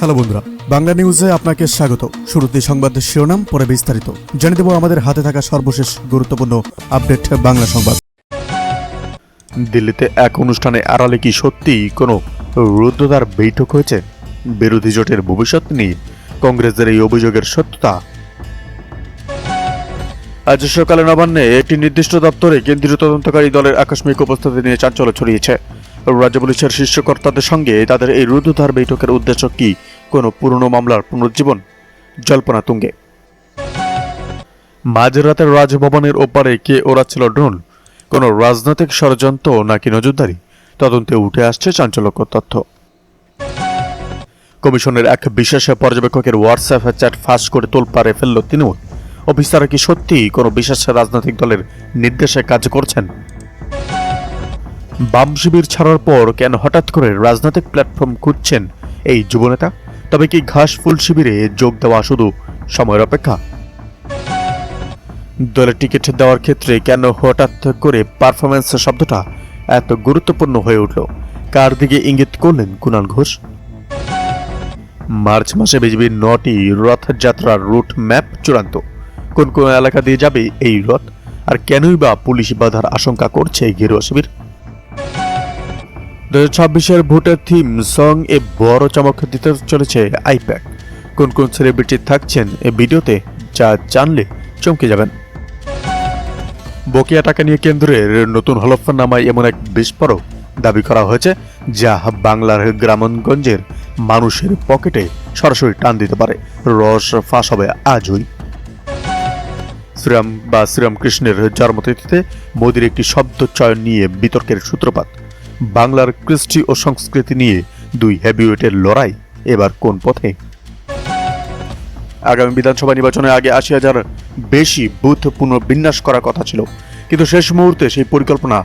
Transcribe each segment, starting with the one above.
Hello বন্ধুরা, বাংলা নিউজে আপনাকে স্বাগত। শুরুতে সংবাদের শিরোনাম, পরে বিস্তারিত জানিয়ে দেব আমাদের হাতে থাকা সর্বশেষ গুরুত্বপূর্ণ আপডেট বাংলা সংবাদ। দিল্লিতে এক অনুষ্ঠানে আড়ালে কি সত্যিই কোনো রুদ্ধদ্বার বৈঠক হয়েছে? বিরোধী জোটের ভবিষ্যৎ নিয়ে কংগ্রেসের এই অভিযোগের সত্যতা। আজ সকালে নবান্নে একটি নির্দিষ্ট দপ্তরে কেন্দ্রীয় তদন্তকারী দলের আকস্মিক উপস্থিতি নিয়ে চাঞ্চল্য ছড়িয়েছে। রাজ্য পুলিশের শীর্ষ কর্তাদের সঙ্গে তাদের এই রুদ্ধদ্বার বৈঠকের উদ্দেশ্য কি? কোনো পুরনো মামলার পুনরুজ্জীবন? জল্পনা তুঙ্গে। মাঝরাতের রাজভবনের ওপারে কে ওড়াচ্ছিল ড্রোন? কোনো রাজনৈতিক ষড়যন্ত্র নাকি নজরদারি? তদন্তে উঠে আসছে চাঞ্চল্যকর তথ্য। কমিশনের এক বিশেষ পর্যবেক্ষকের হোয়াটসঅ্যাপ চ্যাট ফাঁস করে তোলপাড়ে ফেলল তৃণমূল। অফিসাররা কি সত্যিই কোনো বিশেষ রাজনৈতিক দলের নির্দেশে কাজ করছেন? বাম শিবির ছাড়ার পর কেন হঠাৎ করে রাজনৈতিক প্ল্যাটফর্ম খুঁজছেন এই যুবনেতা? তবে কি ঘাস ফুল শিবিরে যোগ দেওয়া শুধু সময়ের অপেক্ষা? দলের টিকিট দেওয়ার ক্ষেত্রে কেন হঠাৎ করে পারফরমেন্স শব্দটা এত গুরুত্বপূর্ণ হয়ে উঠল? কার দিকে ইঙ্গিত করলেন কুণাল ঘোষ? মার্চ মাসে বিজেপির 9টি রথযাত্রার রুট ম্যাপ চূড়ান্ত। কোন কোন এলাকা দিয়ে যাবে এই রথ, আর কেনই বা পুলিশ বাধার আশঙ্কা করছে গেরুয়া শিবির? 2026 ভোটের থিম সং এ বড় চমক দিতে চলেছে আইপ্যাক। কোন কোন সেলিব্রিটি থাকছেন এই ভিডিওতে, যা জানলে চমকে যাবেন। বকেয়া টাকা নিয়ে কেন্দ্রের নতুন হলফনামায় এমন এক বিস্ফোরক দাবি করা হয়েছে যা বাংলার গ্রামগঞ্জের মানুষের পকেটে সরাসরি টান দিতে পারে। রস ফাঁস হবে আজই। শ্রীরামকৃষ্ণের জন্মতিথিতে মোদির একটি শব্দ চয়ন নিয়ে বিতর্কের সূত্রপাত। বাংলার কৃষ্টি ও সংস্কৃতি নিয়ে দুই হেভিওয়েটের লড়াই এবার কোন পথে? আগামী বিধানসভা নির্বাচনের আগে 80,000 বেশি বুথ পুনর্বিন্যাস করার কথা ছিল, কিন্তু শেষ মুহূর্তে সেই পরিকল্পনা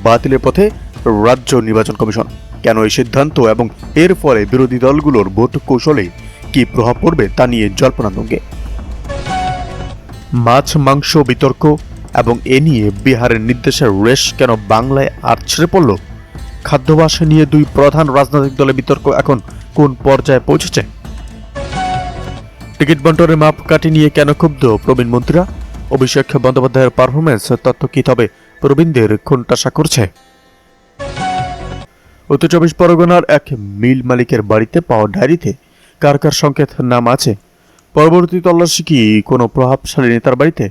বাতিলের পথে রাজ্য নির্বাচন কমিশন। কেন এই সিদ্ধান্ত এবং এর ফলে বিরোধী দলগুলোর ভোট কৌশলে কি প্রভাব পড়বে তা নিয়ে জল্পনা তুঙ্গে। মাছ মাংস বিতর্ক এবং এ নিয়ে বিহারের নির্দেশের রেশ কেন বাংলায় আর ছেড়ে পড়ল? খাদ্যাভ্যাস নিয়ে দুই প্রধান রাজনৈতিক দলের বিতর্ক এখন কোন পর্যায়ে পৌঁছেছে? টিকিট বন্টনের মাপকাঠি নিয়ে কেন ক্ষুব্ধ প্রবীণ মন্ত্রীরা? অভিষেক বন্দ্যোপাধ্যায়ের পারফরমেন্স তত্ত্ব কি তবে প্রবীণদের খুনটাসা করছে? উত্তর 24 পরগনার এক মিল মালিকের বাড়িতে পাওয়া ডায়েরিতে কার কার সংকেত নাম আছে? পরবর্তী তল্লাশি কি কোনো প্রভাবশালী নেতার বাড়িতে?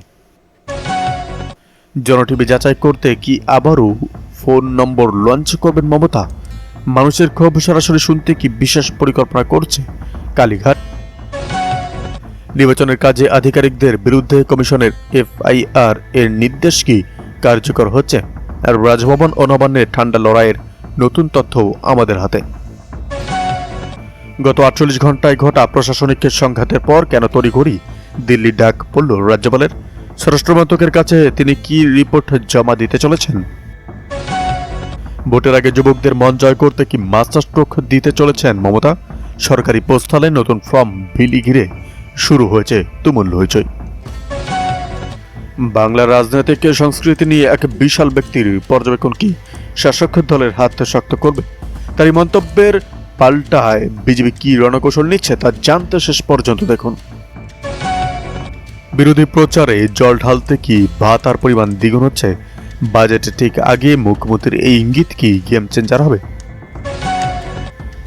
জনটিভি যাচাই করতে কি আবারও ফোন নম্বর লঞ্চ করবেন মমতা? মানুষের ক্ষোভ সরাসরি শুনতে কি বিশেষ পরিকল্পনা করছে কালীঘাট? নির্বাচনের কাজে আধিকারিকদের বিরুদ্ধে কমিশনের FIR এর নির্দেশ কি কার্যকর হচ্ছে? আর রাজভবন ও নবান্নের ঠান্ডা লড়াইয়ের নতুন তথ্য আমাদের হাতে। গত 48 ঘন্টায় ঘটা প্রশাসনিক সংঘাতের পর কেন তড়িঘড়ি দিল্লি ডাক পড়ল রাজ্যপালের? স্বরাষ্ট্রমন্ত্রকের কাছে তিনি কি রিপোর্ট জমা দিতে চলেছেন? ভোটের আগে যুবকদের মন জয় করতে কি মাস্টার স্ট্রোক দিতে চলেছেন মমতা? সরকারি পোস্টালে নতুন ফর্ম বিলি ঘিরে শুরু হয়েছে তুমুল হইচই। বাংলার রাজনৈতিক সংস্কৃতি নিয়ে এক বিশাল ব্যক্তির পর্যবেক্ষণ কি শাসক দলের হাত শক্ত করবে? তারই মন্তব্যের পাল্টায় বিজেপি কি রণকৌশল নিচ্ছে তা জানতে শেষ পর্যন্ত দেখুন। বিরোধী প্রচারে জল ঢালতে কি ভাতার পরিমাণ দ্বিগুণ হচ্ছে? বাজেটের ঠিক আগে মুখ্যমন্ত্রীর এই ইঙ্গিত কি গেম চেঞ্জার হবে?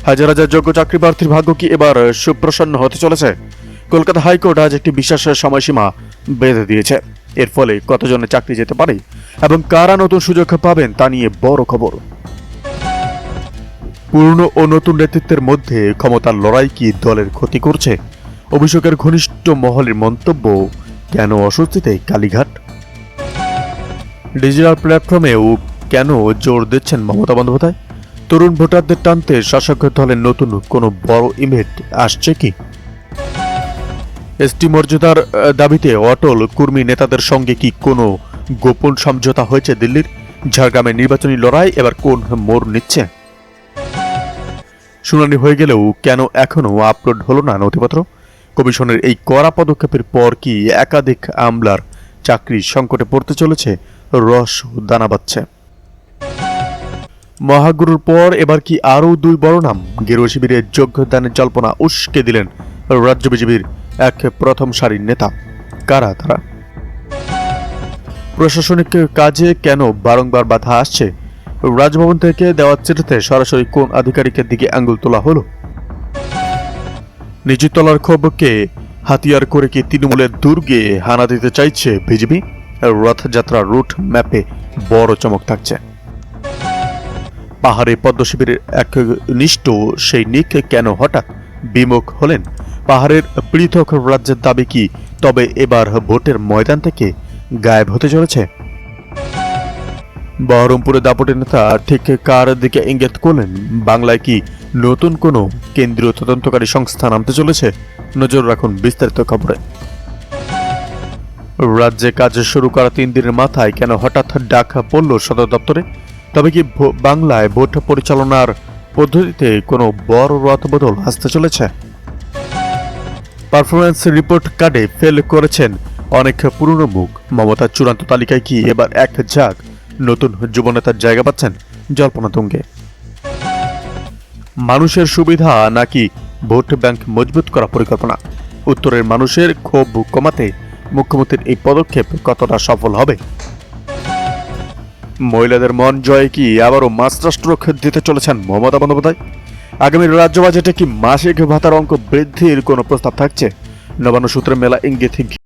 হাজার হাজার যোগ্য চাকরি প্রার্থীর ভাগ্য কি এবার সুপ্রসন্ন হতে চলেছে? কলকাতা হাইকোর্ট আজ একটি বিশেষ সময়সীমা বেঁধে দিয়েছে। এর ফলে কতজনের চাকরি যেতে পারে এবং কারা নতুন সুযোগ পাবেন তা নিয়ে বড় খবর। পুরনো ও নতুন নেতৃত্বের মধ্যে ক্ষমতার লড়াই কি দলের ক্ষতি করছে? অভিষেকের ঘনিষ্ঠ মহলের মন্তব্য কেন অস্বস্তিতে কালীঘাট? ডিজিটাল প্ল্যাটফর্মেও কেন জোর দিচ্ছেন মমতা বন্দ্যোপাধ্যায়? তরুণ ভোটারদের টানতে শাসক দলের নতুন কোনো বড় ইভেন্ট আসছে কি? এসটি মর্যাদার দাবিতে অটল কর্মী নেতাদের সঙ্গে কি কোনো গোপন সমঝোতা হয়েছে দিল্লির? ঝাড়গ্রামের নির্বাচনী লড়াই এবার কোন মোড় নিচ্ছে? শুনানি হয়ে গেলেও কেন এখনো আপলোড হলো না নথিপত্র? কমিশনের এই কড়া পদক্ষেপের পর কি একাধিক আমলার চাকরি সংকটে পড়তে চলেছে? রহস্য দানা বাঁধছে। মহাগুরুর পর এবার কি আরও দুই বড় নাম? গেরুয়া শিবিরে যোগদানের জল্পনা উস্কে দিলেন রাজ্য বিজেপির এক প্রথম সারির নেতা। কারা তারা? প্রশাসনিক কাজে কেন বারংবার বাধা আসছে? রাজভবন থেকে দেওয়া চিঠিতে সরাসরি কোন আধিকারিকের দিকে আঙ্গুল তোলা হলো? নিচুতলার ক্ষোভকে হাতিয়ার করে কি তৃণমূলের দুর্গে হানা দিতে চাইছে বিজেপি? রথযাত্রার রুট ম্যাপে বড় চমক থাকছে। পাহাড়ে পদ্ম শিবিরের এক নিষ্ঠ সেই নিক কেন হঠাৎ বিমুখ হলেন? পাহাড়ের পৃথক রাজ্যের দাবি কি তবে এবার ভোটের ময়দান থেকে গায়েব হতে চলেছে? বহরমপুরে দাপটের নেতা ঠিক কার দিকে ইঙ্গিত করলেন? বাংলায় কি নতুন কোনো কেন্দ্রীয় তদন্তকারী সংস্থা নামতে চলেছে? নজর রাখুন বিস্তারিত খবরে। রাজ্যে কাজ শুরু করা 3 দিনের মাথায় কেন হঠাৎ ডাক পড়ল সদর দপ্তরে? তবে কি বাংলায় ভোট পরিচালনার পদ্ধতিতে কোনো বড় রদবদল আসতে চলেছে? পারফরমেন্স রিপোর্ট কার্ডে ফেল করেছেন অনেক পুরনো মুখ। মমতার চূড়ান্ত তালিকায় কি এবার এক ঝাঁক নতুন যুবনেতার জায়গা পাচ্ছেন জল্পনা তুঙ্গে? মানুষের সুবিধা নাকি ভোট ব্যাংক মজবুত করা পরিকল্পনা? উত্তরের মানুষের ক্ষোভ কমাতে মুখ্যমন্ত্রীর এই পদক্ষেপ কতটা সফল হবে? মহিলাদের মন জয়ে কি আবারও মাস্টারস্ট্রোক দিতে চলেছেন মমতা বন্দ্যোপাধ্যায়? আগামী রাজ্য বাজেটে কি মাসিক ভাতার অঙ্ক বৃদ্ধির কোনো প্রস্তাব থাকছে? নবান্ন সূত্রে মেলা ইঙ্গিত